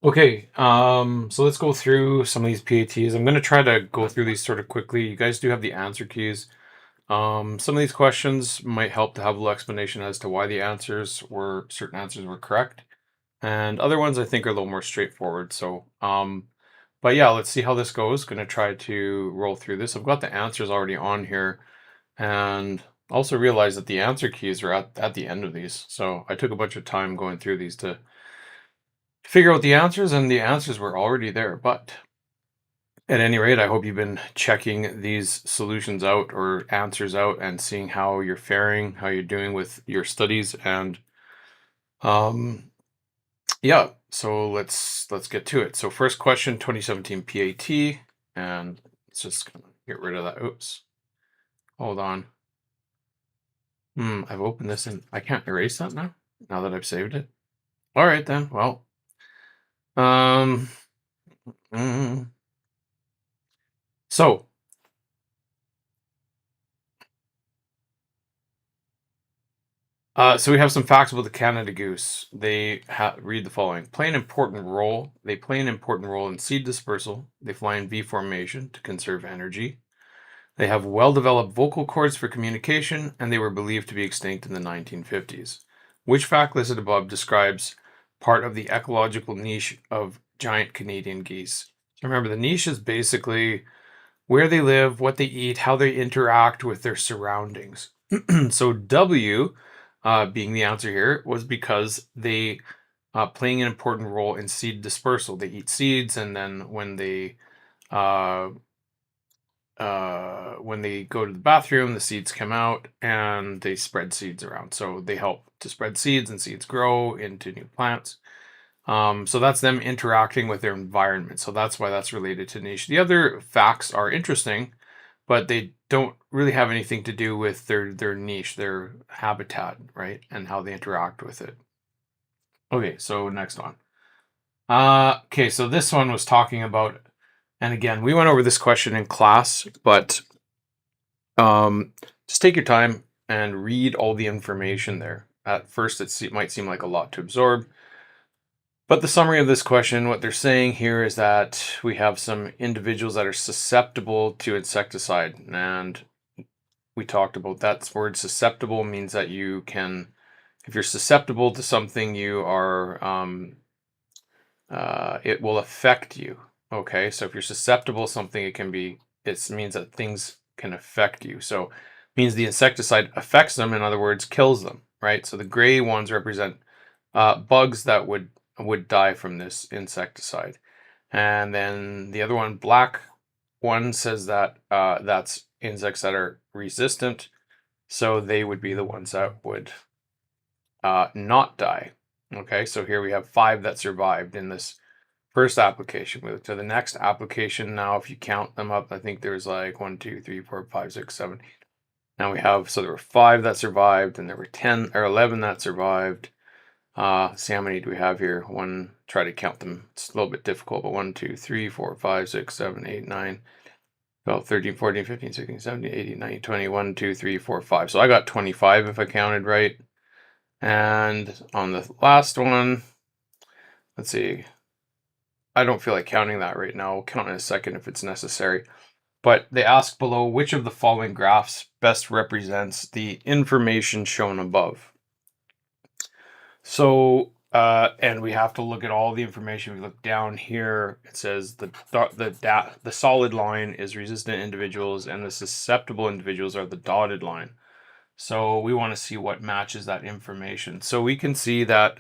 Okay, so let's go through some of these PATs. I'm going to try to go through these sort of quickly. You guys do have the answer keys. Some of these questions might help to have a little explanation as to why the certain answers were correct. And other ones I think are a little more straightforward. But yeah, let's see how this goes. Going to try to roll through this. I've got the answers already on here and also realized that the answer keys are at the end of these. So I took a bunch of time going through these to figure out the answers, and the answers were already there. But at any rate, I hope you've been checking these solutions out or answers out and seeing how you're faring, how you're doing with your studies, and um, yeah. So let's get to it. So first question, 2017 PAT, and let's just gonna get rid of that. Oops, hold on. I've opened this and I can't erase that now. Now that I've saved it. All right then. Well, um, mm, so so we have some facts about the Canada goose. Read the following. They play an important role in seed dispersal. They fly in V formation to conserve energy. They have well-developed vocal cords for communication, and they were believed to be extinct in the 1950s. Which fact listed above describes part of the ecological niche of giant Canadian geese? Remember, the niche is basically where they live, what they eat, how they interact with their surroundings. So W, being the answer here, was because they playing an important role in seed dispersal. They eat seeds, and then uh, when they go to the bathroom, the seeds come out and they spread seeds around. So they help to spread seeds, and seeds grow into new plants. So that's them interacting with their environment. So that's why that's related to niche. The other facts are interesting, but they don't really have anything to do with their niche, their habitat, right? And how they interact with it. Okay, so next one. Okay, so this one was talking about, and again, we went over this question in class, but just take your time and read all the information there. At first, might seem like a lot to absorb. But the summary of this question, what they're saying here is that we have some individuals that are susceptible to insecticide. And we talked about that word susceptible means that you can, if you're susceptible to something, it will affect you. Okay, so if you're susceptible to something, it means that things can affect you. So it means the insecticide affects them, in other words, kills them, right? So the gray ones represent bugs that would die from this insecticide. And then the other one, black one, says that that's insects that are resistant. So they would be the ones that would not die. Okay, so here we have 5 that survived in this first application. We look to the next application now. If you count them up, I think there's like 1, 2, 3, 4, 5, 6, 7. Now we have, so there were 5 that survived, and there were 10 or 11 that survived. See how many do we have here? Try to count them. It's a little bit difficult, but 1, 2, 3, 4, 5, 6, 7, 8, 9, 12, 13, 14, 15, 16, 17, 18, 19, 20, 1, 2, 3, 4, 5. So I got 25 if I counted right. And on the last one, let's see. I don't feel like counting that right now. I'll count in a second if it's necessary. But they ask below, which of the following graphs best represents the information shown above? So, and we have to look at all the information. We look down here. It says the solid line is resistant individuals, and the susceptible individuals are the dotted line. So we want to see what matches that information. So we can see that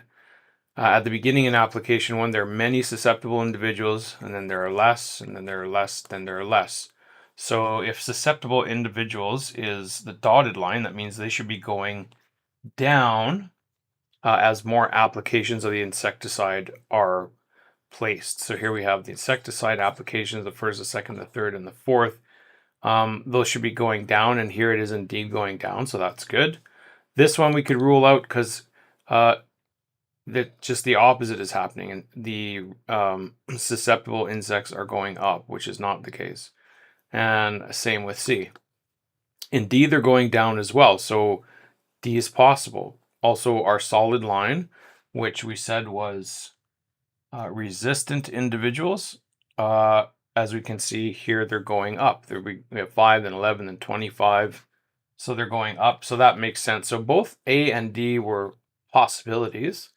at the beginning in application 1, there are many susceptible individuals, and then there are less, and then there are less, then there are less. So if susceptible individuals is the dotted line, that means they should be going down as more applications of the insecticide are placed. So here we have the insecticide applications, the first, the second, the third, and the fourth. Those should be going down, and here it is indeed going down, so that's good. This one we could rule out because that just the opposite is happening, and the susceptible insects are going up, which is not the case. And same with C. In D, they're going down as well, so D is possible. Also, our solid line, which we said was Resistant individuals, uh, as we can see here, they're going up. We have 5, then 11, then 25. So they're going up. So that makes sense. So both A and D were possibilities.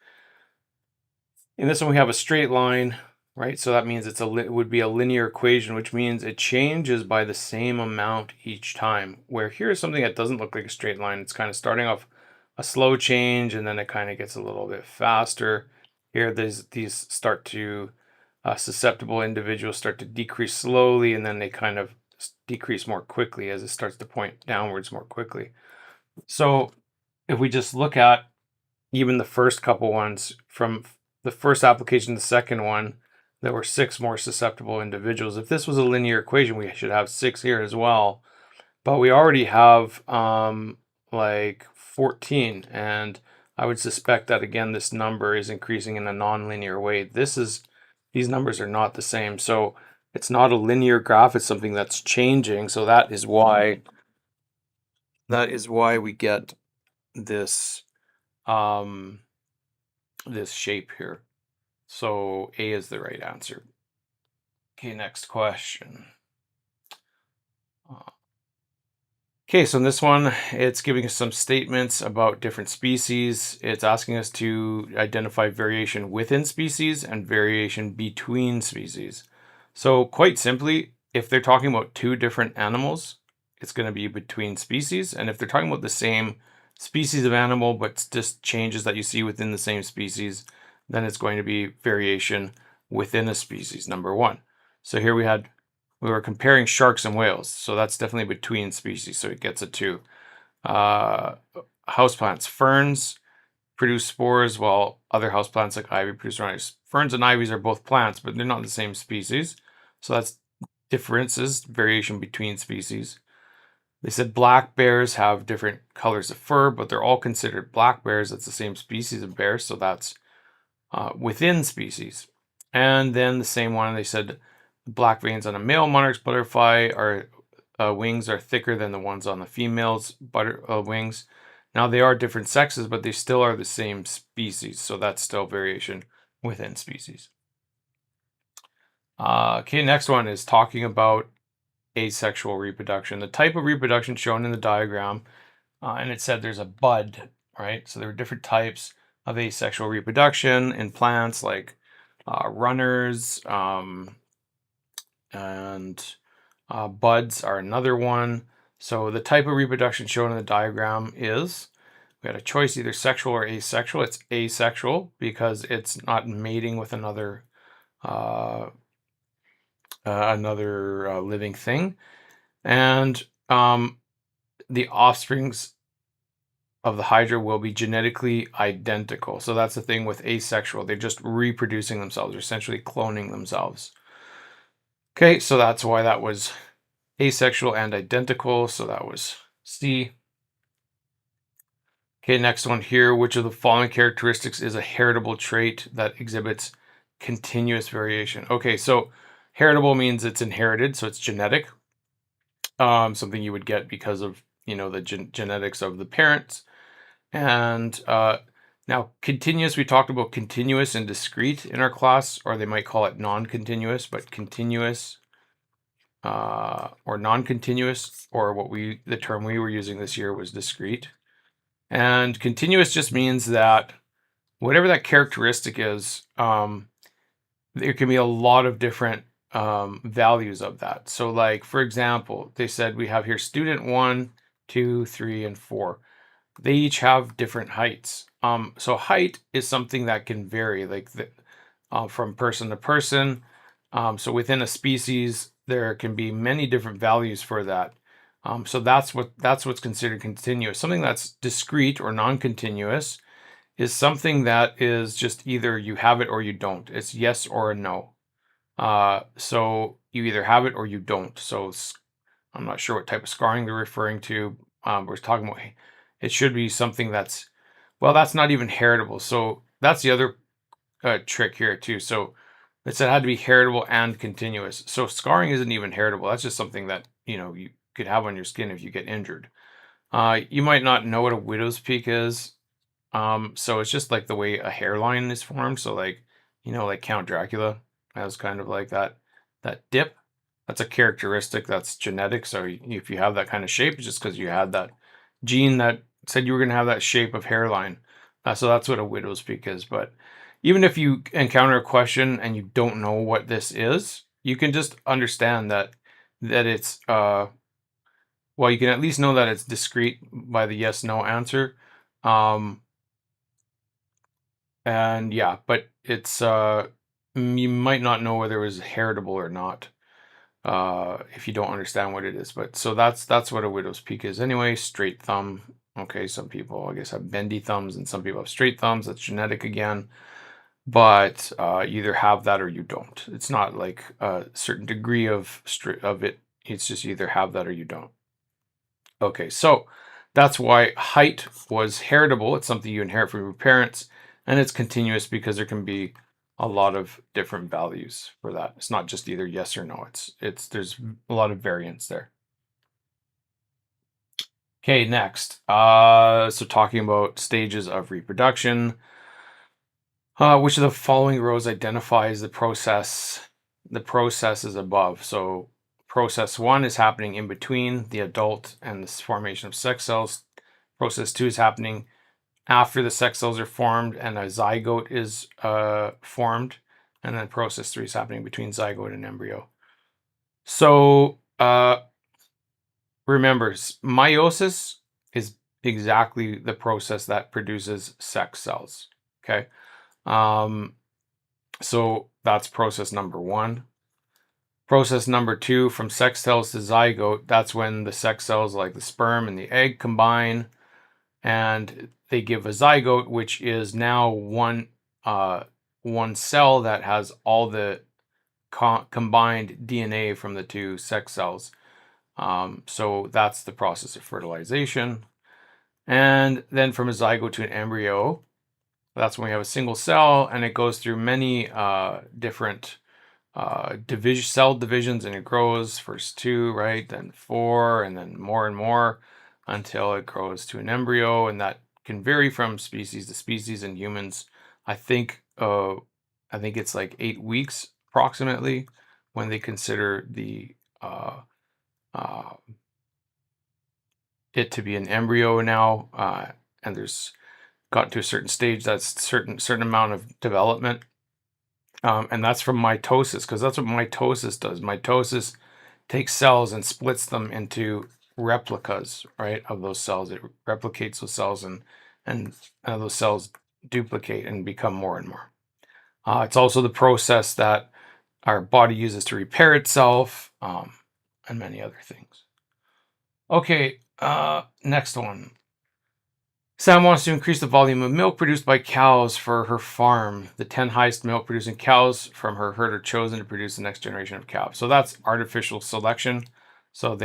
In this one, we have a straight line, right? So that means it would be a linear equation, which means it changes by the same amount each time. Where here's something that doesn't look like a straight line. It's kind of starting off a slow change, and then it kind of gets a little bit faster. Here, these start to susceptible individuals start to decrease slowly, and then they kind of decrease more quickly as it starts to point downwards more quickly. So if we just look at even the first couple ones from the first application, the second one, there were 6 more susceptible individuals. If this was a linear equation, we should have 6 here as well. But we already have like 14, and I would suspect that again this number is increasing in a non-linear way. These numbers are not the same, so it's not a linear graph, it's something that's changing. So that is why we get this this shape here. So A is the right answer. Okay, next question. Okay, so in this one, it's giving us some statements about different species. It's asking us to identify variation within species and variation between species. So quite simply, if they're talking about 2 different animals, it's going to be between species. And if they're talking about the same species of animal, but just changes that you see within the same species, then it's going to be variation within a species, number 1. So here we were comparing sharks and whales, so that's definitely between species, so it gets a 2. Houseplants, ferns produce spores, while other houseplants like ivy produce runners. Ferns and ivies are both plants, but they're not the same species, so that's differences, variation between species. They said black bears have different colors of fur, but they're all considered black bears. That's the same species of bear, so that's within species. And then the same one, they said black veins on a male monarch's butterfly wings are thicker than the ones on the female's wings. Now they are different sexes, but they still are the same species, so that's still variation within species. Okay, next one is talking about asexual reproduction. The type of reproduction shown in the diagram, and it said there's a bud, right? So there are different types of asexual reproduction in plants like runners, and buds are another one. So the type of reproduction shown in the diagram is, we had a choice either sexual or asexual. It's asexual because it's not mating with another living thing, and the offsprings of the hydra will be genetically identical. So that's the thing with asexual. They're just reproducing themselves, or essentially cloning themselves. Okay, so that's why that was asexual and identical. So that was C. Okay, next one here. Which of the following characteristics is a heritable trait that exhibits continuous variation? Okay, so heritable means it's inherited, so it's genetic. Something you would get because of, the genetics of the parents. And now continuous, we talked about continuous and discrete in our class, or they might call it non-continuous, but continuous or non-continuous, or the term we were using this year was discrete. And continuous just means that whatever that characteristic is, there can be a lot of different values of that. So like, for example, they said we have here student 1, 2, 3, and 4. They each have different heights. So height is something that can vary, like from person to person. So within a species, there can be many different values for that. So that's what's considered continuous. Something that's discrete or non-continuous is something that is just either you have it or you don't. It's yes or a no. So you either have it or you don't. So I'm not sure what type of scarring they're referring to. We're talking about, it should be something that's not even heritable. So that's the other trick here too. So it said it had to be heritable and continuous. So scarring isn't even heritable. That's just something that, you could have on your skin if you get injured. You might not know what a widow's peak is. So it's just like the way a hairline is formed. So like, like Count Dracula has kind of like that dip. That's a characteristic that's genetic. So if you have that kind of shape, it's just because you had that gene that said you were going to have that shape of hairline. So that's what a widow's peak is. But even if you encounter a question and you don't know what this is, you can just understand that it's well, you can at least know that it's discrete by the yes no answer. Um, and yeah, but it's you might not know whether it was heritable or not if you don't understand what it is. But so that's what a widow's peak is anyway. Straight thumb. Okay, some people I guess have bendy thumbs and some people have straight thumbs. That's genetic again. But you either have that or you don't. It's not like a certain degree of it. It's just you either have that or you don't. Okay, so that's why height was heritable. It's something you inherit from your parents, and it's continuous because there can be a lot of different values for that. It's not just either yes or no. It's there's a lot of variance there. Okay, next. So talking about stages of reproduction. Which of the following rows identifies the process? The process is above. So process 1 is happening in between the adult and the formation of sex cells. Process 2 is happening after the sex cells are formed and a zygote is formed. And then process 3 is happening between zygote and embryo. So remember, meiosis is exactly the process that produces sex cells. Okay. So that's process number 1. Process number 2, from sex cells to zygote, that's when the sex cells like the sperm and the egg combine and they give a zygote, which is now one cell that has all the combined DNA from the two sex cells. So that's the process of fertilization. And then from a zygote to an embryo, that's when we have a single cell and it goes through many different cell divisions, and it grows first 2, right, then 4, and then more and more until it grows to an embryo, and that can vary from species to species. In humans, I think it's like 8 weeks approximately when they consider uh, it to be an embryo now, and there's gotten to a certain stage that's certain amount of development. And that's from mitosis, because that's what mitosis does. Mitosis takes cells and splits them into replicas, right, of those cells. It replicates those cells, and those cells duplicate and become more and more. It's also the process that our body uses to repair itself, and many other things. Okay, next one. Sam wants to increase the volume of milk produced by cows for her farm. The 10 highest milk producing cows from her herd are chosen to produce the next generation of calves. So that's artificial selection. So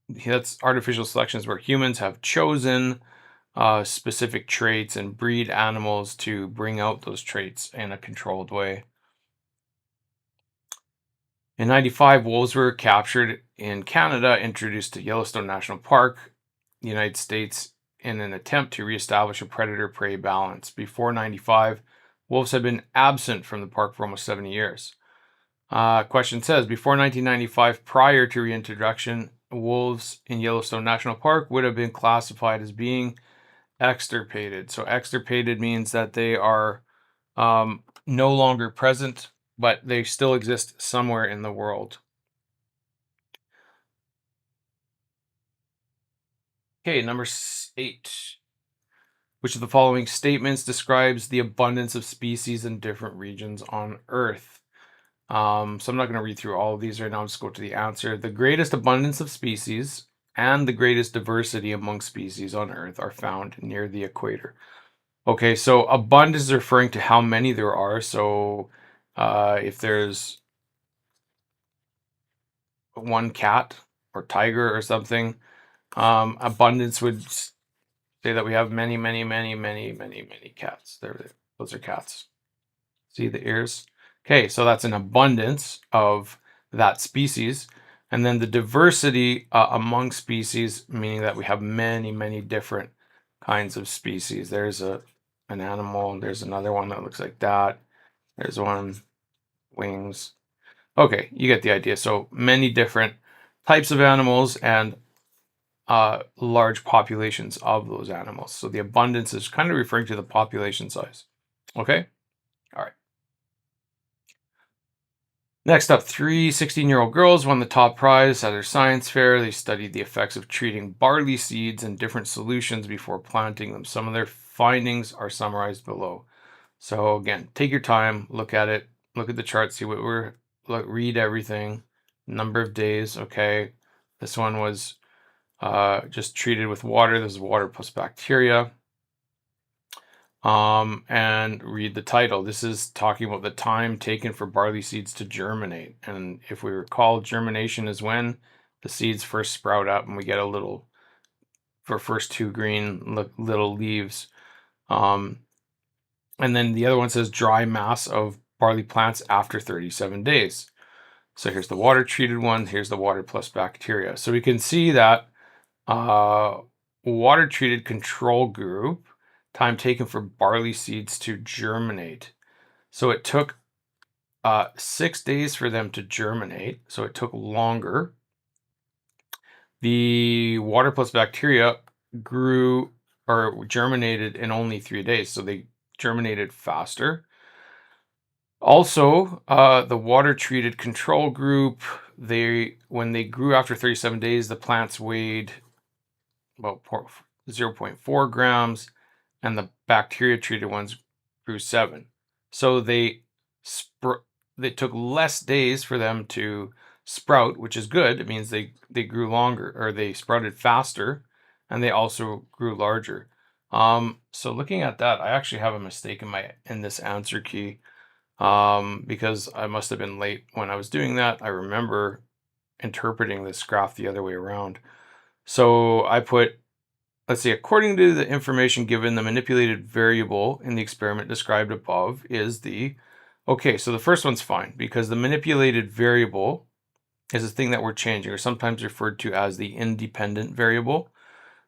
that's artificial selection is where humans have chosen specific traits and breed animals to bring out those traits in a controlled way. In 95, wolves were captured in Canada, introduced to Yellowstone National Park, the United States, in an attempt to reestablish a predator-prey balance. Before 95, wolves had been absent from the park for almost 70 years. Question says, before 1995, prior to reintroduction, wolves in Yellowstone National Park would have been classified as being extirpated. So extirpated means that they are no longer present, but they still exist somewhere in the world. Okay, number 8. Which of the following statements describes the abundance of species in different regions on Earth? So I'm not going to read through all of these right now. I'll just go to the answer. The greatest abundance of species and the greatest diversity among species on Earth are found near the equator. Okay, so abundance is referring to how many there are. So if there's one cat or tiger or something, abundance would say that we have many, many, many, many, many, many cats. Those are cats. See the ears? Okay, so that's an abundance of that species. And then the diversity among species, meaning that we have many, many different kinds of species. There's an animal, there's another one that looks like that. There's one. Wings. Okay, you get the idea. So many different types of animals and large populations of those animals. So the abundance is kind of referring to the population size. Okay? All right. Next up, three 16-year-old girls won the top prize at their science fair. They studied the effects of treating barley seeds in different solutions before planting them. Some of their findings are summarized below. So again, take your time, look at it, look at the chart, see what read everything, number of days. Okay, this one was just treated with water. This is water plus bacteria. And read the title. This is talking about the time taken for barley seeds to germinate. And if we recall, germination is when the seeds first sprout up and we get a little, for first two green little leaves. And then the other one says dry mass of barley plants after 37 days. So here's the water treated one. Here's the water plus bacteria. So we can see that water treated control group, time taken for barley seeds to germinate. So it took 6 days for them to germinate. So it took longer. The water plus bacteria grew or germinated in only 3 days. So they germinated faster. Also, the water treated control group, when they grew after 37 days, the plants weighed about 0.4 grams, and the bacteria treated ones grew 7. So they took less days for them to sprout, which is good. It means they grew longer, or they sprouted faster, and they also grew larger. So looking at that, I actually have a mistake in this answer key. Because I must have been late when I was doing that. I remember interpreting this graph the other way around. So I put, let's see, according to the information given, the manipulated variable in the experiment described above is okay, so the first one's fine because the manipulated variable is a thing that we're changing, or sometimes referred to as the independent variable.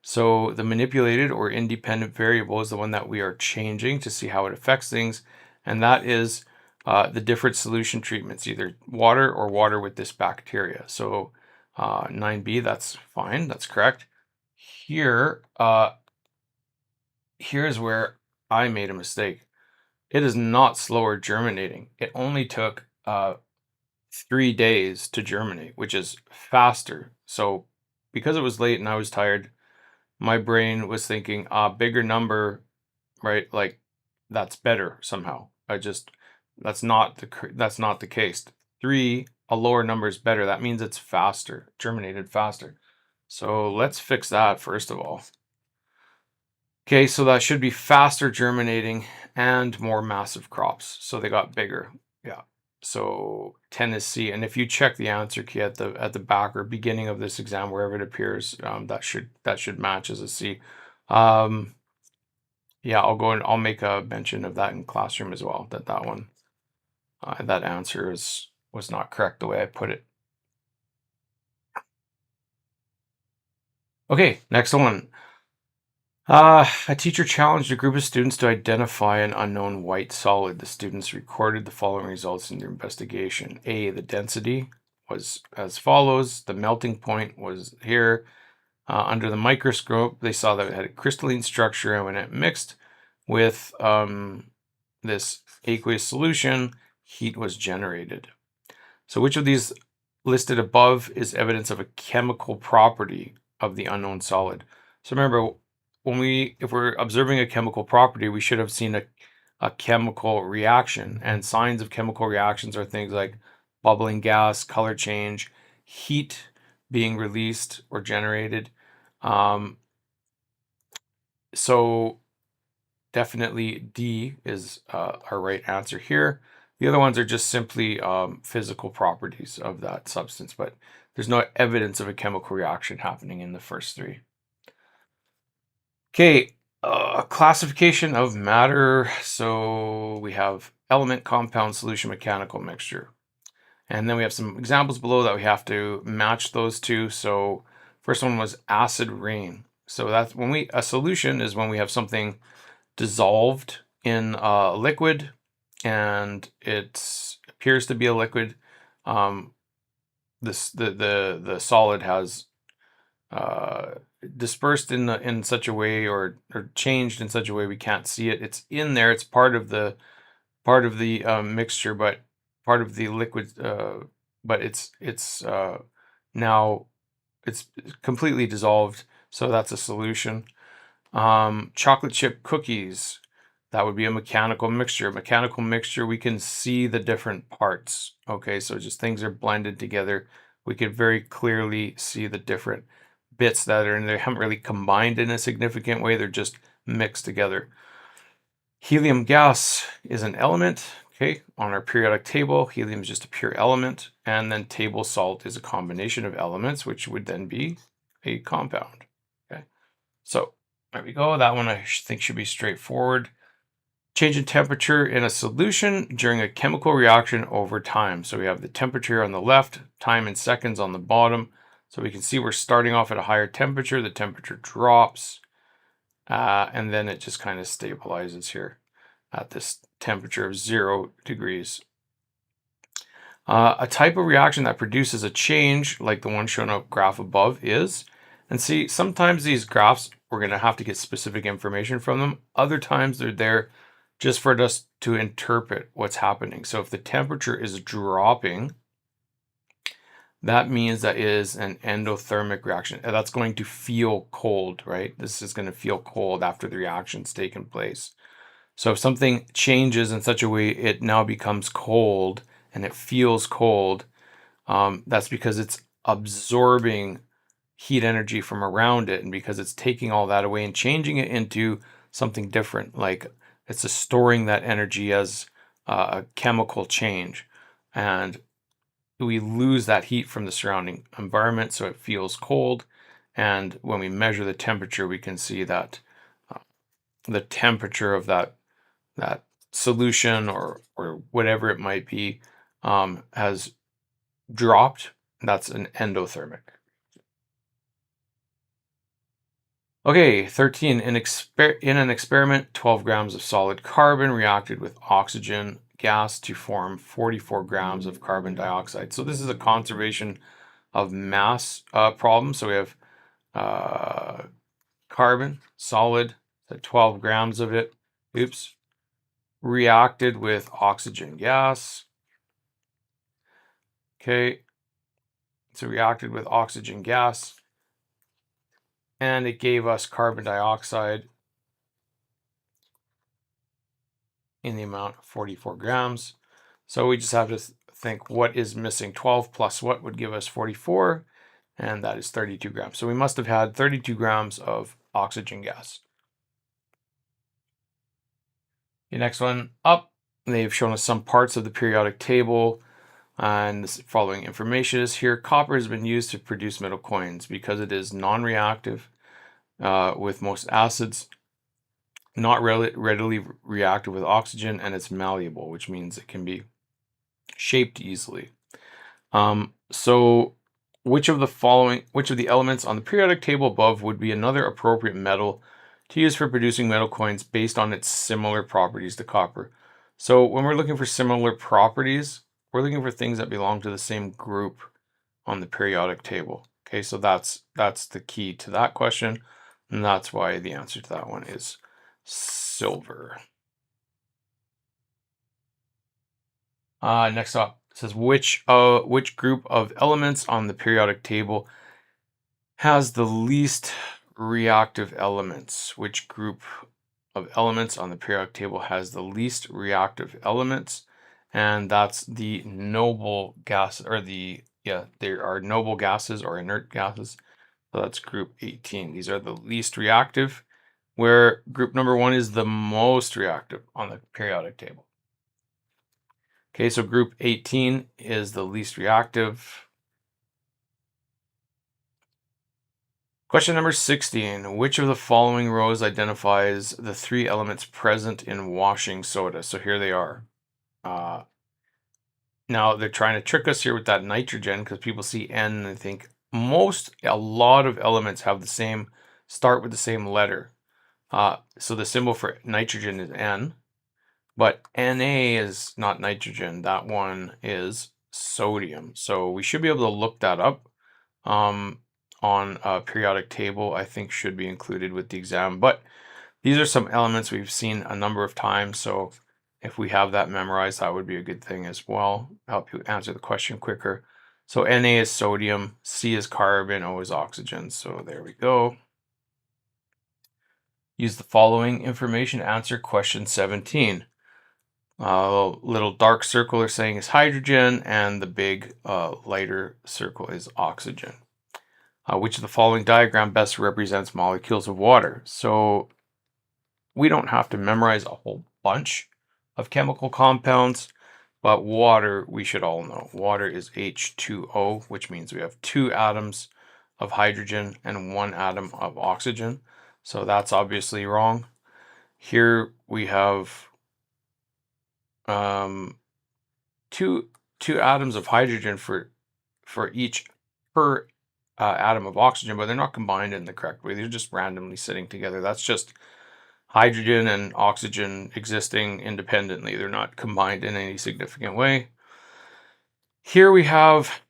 So the manipulated or independent variable is the one that we are changing to see how it affects things. And that is the different solution treatments, either water or water with this bacteria. So 9B, that's fine, that's correct. Here's where I made a mistake. It is not slower germinating. It only took 3 days to germinate, which is faster. So because it was late and I was tired, my brain was thinking a bigger number, right? Like that's better somehow. That's not the case. 3, a lower number is better. That means it's faster, germinated faster. So let's fix that first of all. Okay, so that should be faster germinating and more massive crops. So they got bigger. Yeah. So 10 is C. And if you check the answer key at the back or beginning of this exam, wherever it appears, that should match as a C. Yeah, I'll make a mention of that in classroom as well. That one, that answer was not correct the way I put it. Okay, next one. A teacher challenged a group of students to identify an unknown white solid. The students recorded the following results in their investigation. A, the density was as follows. The melting point was here. Under the microscope, they saw that it had a crystalline structure, and when it mixed with this aqueous solution, heat was generated. So which of these listed above is evidence of a chemical property of the unknown solid? So remember, if we're observing a chemical property, we should have seen a chemical reaction, and signs of chemical reactions are things like bubbling gas, color change, heat being released or generated. So definitely D is our right answer here. The other ones are just simply physical properties of that substance, but there's no evidence of a chemical reaction happening in the first 3. Okay, classification of matter. So we have element, compound, solution, mechanical, mixture. And then we have some examples below that we have to match those two. So first one was acid rain. So that's a solution is when we have something dissolved in a liquid. and it appears to be a liquid. The solid has uh, dispersed in such a way, or changed in such a way we can't see it. It's in there. It's part of the mixture, but part of the liquid. But it's now it's completely dissolved. So that's a solution. Chocolate chip cookies. That would be a mechanical mixture. Mechanical mixture, we can see the different parts. Okay, so just things are blended together. We can very clearly see the different bits that are in there. They haven't really combined in a significant way. They're just mixed together. Helium gas is an element. Okay, on our periodic table, helium is just a pure element. And then table salt is a combination of elements, which would then be a compound. Okay, so there we go. That one I think should be straightforward. Change in temperature in a solution during a chemical reaction over time. So we have the temperature on the left, time in seconds on the bottom. So we can see we're starting off at a higher temperature. The temperature drops, and then it just kind of stabilizes here at this temperature of 0 degrees. A type of reaction that produces a change, like the one shown up graph above, is, and see, sometimes these graphs, we're going to have to get specific information from them. Other times they're there just for us to interpret what's happening. So if the temperature is dropping, that means that is an endothermic reaction. And that's going to feel cold, right? This is going to feel cold after the reaction's taken place. So if something changes in such a way it now becomes cold and it feels cold, that's because it's absorbing heat energy from around it, and because it's taking all that away and changing it into something different, like it's storing that energy as a chemical change, and we lose that heat from the surrounding environment, so it feels cold. And when we measure the temperature, we can see that the temperature of that solution, or whatever it might be, has dropped. That's an endothermic. Okay, 13. In an experiment, 12 grams of solid carbon reacted with oxygen gas to form 44 grams of carbon dioxide. So this is a conservation of mass problem. So we have carbon, solid, 12 grams of it, reacted with oxygen gas. Okay, so reacted with oxygen gas, and it gave us carbon dioxide in the amount of 44 grams. So we just have to think, what is missing? 12 plus what would give us 44? And that is 32 grams. So we must have had 32 grams of oxygen gas. The next one up, they've shown us some parts of the periodic table, and this following information is here. Copper has been used to produce metal coins because it is non-reactive with most acids, not readily reactive with oxygen, and it's malleable, which means it can be shaped easily. So which of the elements on the periodic table above would be another appropriate metal to use for producing metal coins based on its similar properties to copper? So when we're looking for similar properties, we're looking for things that belong to the same group on the periodic table. Okay, so that's the key to that question, and that's why the answer to that one is silver. Next up, it says which group of elements on the periodic table has the least reactive elements? Which group of elements on the periodic table has the least reactive elements? And that's the noble gas, or there are noble gases or inert gases. So that's group 18. These are the least reactive, where group number 1 is the most reactive on the periodic table. Okay, so group 18 is the least reactive. Question number 16. Which of the following rows identifies the 3 elements present in washing soda? So here they are. Now they're trying to trick us here with that nitrogen, because people see N and they think a lot of elements have start with the same letter. So the symbol for nitrogen is N. But Na is not nitrogen. That one is sodium. So we should be able to look that up um, on a periodic table. I think should be included with the exam. But these are some elements we've seen a number of times. So if we have that memorized, that would be a good thing as well. Help you answer the question quicker. So Na is sodium, C is carbon, O is oxygen. So there we go. Use the following information to answer question 17. Little dark circle are saying is hydrogen, and the big lighter circle is oxygen. Which of the following diagram best represents molecules of water? So we don't have to memorize a whole bunch of chemical compounds, but water we should all know. Water is H2O, which means we have 2 atoms of hydrogen and 1 atom of oxygen. So that's obviously wrong. Here we have two atoms of hydrogen for each per atom of oxygen, but they're not combined in the correct way. They're just randomly sitting together. That's just hydrogen and oxygen existing independently. They're not combined in any significant way. Here we have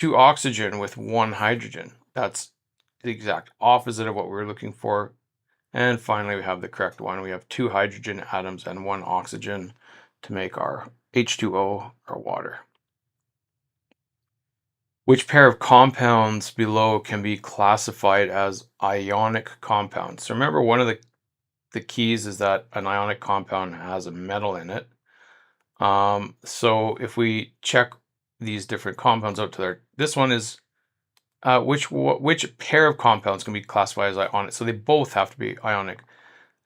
2 oxygen with 1 hydrogen. That's the exact opposite of what we're looking for. And finally, we have the correct one. We have 2 hydrogen atoms and 1 oxygen to make our H2O, our water. Which pair of compounds below can be classified as ionic compounds? So remember, one of the keys is that an ionic compound has a metal in it. So if we check these different compounds out to their, this one is which pair of compounds can be classified as ionic? So they both have to be ionic.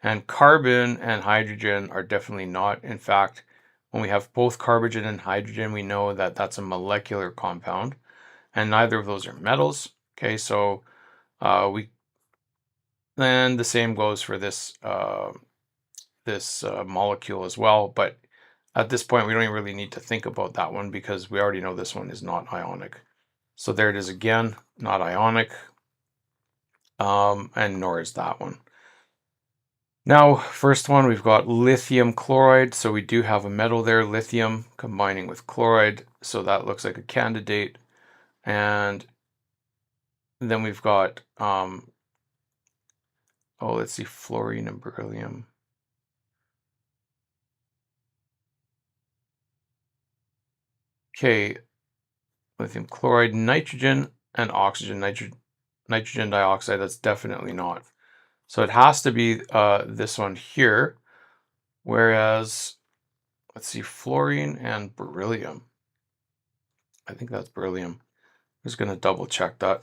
And carbon and hydrogen are definitely not. In fact, when we have both carbon and hydrogen, we know that that's a molecular compound, and neither of those are metals. Okay, so then the same goes for this molecule as well. But at this point, we don't even really need to think about that one because we already know this one is not ionic. So there it is again, not ionic, and nor is that one. Now, first one, we've got lithium chloride. So we do have a metal there, lithium combining with chloride. So that looks like a candidate. And then we've got, let's see, fluorine and beryllium. Okay, lithium chloride, nitrogen and oxygen, nitrogen dioxide, that's definitely not. So it has to be this one here. Whereas, let's see, fluorine and beryllium. I think that's beryllium. I'm just going to double check that.